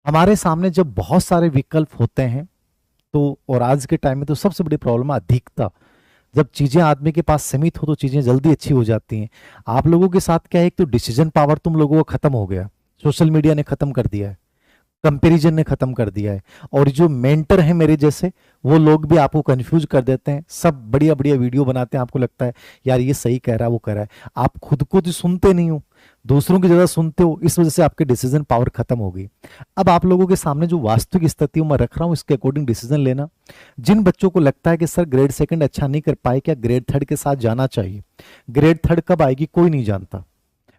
हमारे सामने जब बहुत सारे विकल्प होते हैं तो, और आज के टाइम में तो सबसे बड़ी प्रॉब्लम है अधिकता। जब चीजें आदमी के पास सीमित हो तो चीजें जल्दी अच्छी हो जाती हैं। आप लोगों के साथ क्या है, एक तो डिसीजन पावर तुम लोगों का खत्म हो गया, सोशल मीडिया ने खत्म कर दिया है, कंपैरिजन ने खत्म कर दिया है। और जो मेंटर हैं मेरे जैसे, वो लोग भी आपको कंफ्यूज कर देते हैं, सब बढ़िया बढ़िया वीडियो बनाते हैं, आपको लगता है यार ये सही कह रहा है वो कह रहा है, आप खुद को तो सुनते नहीं हो, दूसरों की ज्यादा सुनते हो, इस वजह से आपके डिसीजन पावर खत्म हो गई। अब आप लोगों के सामने जो वास्तविक स्थिति मैं रख रहा हूं, इसके अकॉर्डिंग डिसीजन लेना। जिन बच्चों को लगता है कि सर ग्रेड सेकंड अच्छा नहीं कर पाए, क्या ग्रेड थर्ड के साथ जाना चाहिए? ग्रेड थर्ड कब आएगी कोई नहीं जानता।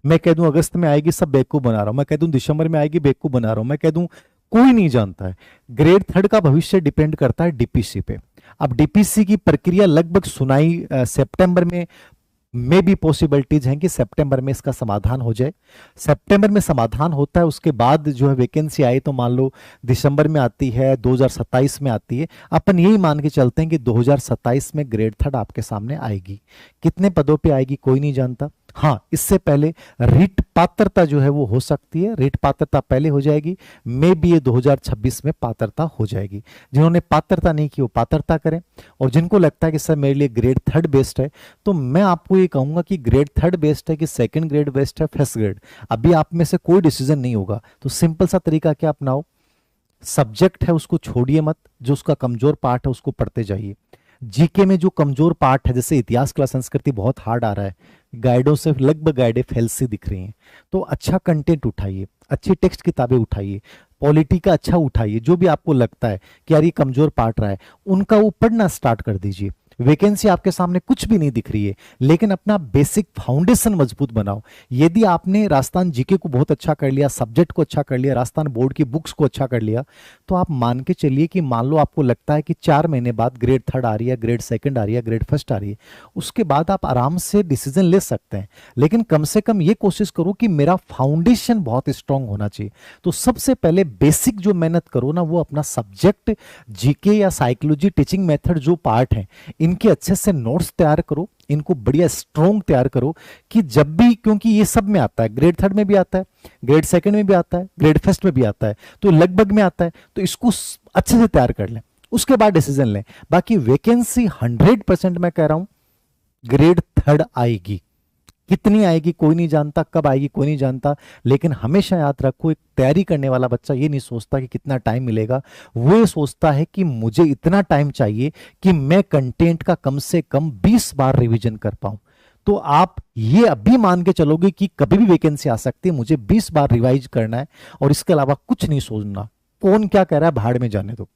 मैं कह दूं अगस्त में आएगी, सब बेवकूफ बना रहा हूं। मैं कह दूं दिसंबर में आएगी, बेवकूफ बना रहा हूं। मैं कह दूं कोई नहीं जानता है। ग्रेड थर्ड का भविष्य डिपेंड करता है डीपीसी पे। अब डीपीसी की प्रक्रिया लगभग सुनाई सितंबर में भी पॉसिबिलिटीज हैं कि सितंबर में इसका समाधान हो जाए। सितंबर में समाधान होता है, उसके बाद जो है वैकेंसी आई तो मान लो दिसंबर में आती है, 2027 में आती है। अपन यही मान के चलते हैं कि 2027 में ग्रेड थर्ड आपके सामने आएगी। कितने पदों पे आएगी कोई नहीं जानता। हाँ, इससे पहले रीट पात्रता जो है वो हो सकती है, रीट पात्रता पहले हो जाएगी। मे बी ये 2026 में पात्रता हो जाएगी। जिन्होंने पात्रता नहीं की वो पात्रता करें, और जिनको लगता है कि सर मेरे लिए ग्रेड थर्ड बेस्ट है, तो मैं आपको ये कहूंगा कि ग्रेड थर्ड बेस्ट है कि सेकंड ग्रेड बेस्ट है, फर्स्ट ग्रेड, अभी आप में से कोई डिसीजन नहीं होगा। तो सिंपल सा तरीका क्या अपनाओ, सब्जेक्ट है उसको छोड़िए मत, जो उसका कमजोर पार्ट है उसको पढ़ते जाइए। जीके में जो कमजोर पार्ट है, जैसे इतिहास क्लास संस्कृति बहुत हार्ड आ रहा है, गाइडों से लगभग गाइडें फेल सी दिख रही हैं, तो अच्छा कंटेंट उठाइए, अच्छी टेक्स्ट किताबें उठाइए, पॉलिटी का अच्छा उठाइए। जो भी आपको लगता है कि यार ये कमजोर पार्ट रहा है, उनका वो पढ़ना स्टार्ट कर दीजिए। वैकेंसी आपके सामने कुछ भी नहीं दिख रही है, लेकिन अपना बेसिक फाउंडेशन मजबूत बनाओ। यदि आपने राजस्थान जीके को बहुत अच्छा कर लिया, सब्जेक्ट को अच्छा कर लिया, राजस्थान बोर्ड की बुक्स को अच्छा कर लिया, तो आप मान के चलिए कि मान लो आपको लगता है कि 4 महीने बाद ग्रेड थर्ड आ रही है, ग्रेड सेकंड आ रही है, ग्रेड फर्स्ट आ रही है, उसके बाद आप आराम से डिसीजन ले सकते हैं। लेकिन कम से कम ये कोशिश करो कि मेरा फाउंडेशन बहुत स्ट्रांग होना चाहिए। तो सबसे पहले बेसिक जो मेहनत करो ना, वो अपना सब्जेक्ट जीके या साइकोलॉजी टीचिंग मेथड जो पार्ट है, इनके अच्छे से नोट्स तैयार करो, इनको बढ़िया स्ट्रॉन्ग तैयार करो, कि जब भी, क्योंकि ये सब में आता है, ग्रेड थर्ड में भी आता है, ग्रेड सेकंड में भी आता है, ग्रेड फर्स्ट में भी आता है, तो लगभग में आता है, तो इसको अच्छे से तैयार कर लें, उसके बाद डिसीजन लें। बाकी वैकेंसी 100% मैं कह रहा हूं ग्रेड थर्ड आएगी। कितनी आएगी कोई नहीं जानता, कब आएगी कोई नहीं जानता, लेकिन हमेशा याद रखो, एक तैयारी करने वाला बच्चा ये नहीं सोचता कि कितना टाइम मिलेगा, वो ये सोचता है कि मुझे इतना टाइम चाहिए कि मैं कंटेंट का कम से कम 20 बार रिवीजन कर पाऊं। तो आप ये अभी मान के चलोगे कि कभी भी वैकेंसी आ सकती है, मुझे 20 बार रिवाइज करना है और इसके अलावा कुछ नहीं सोचना। कौन क्या कह रहा है भाड़ में जाने दो।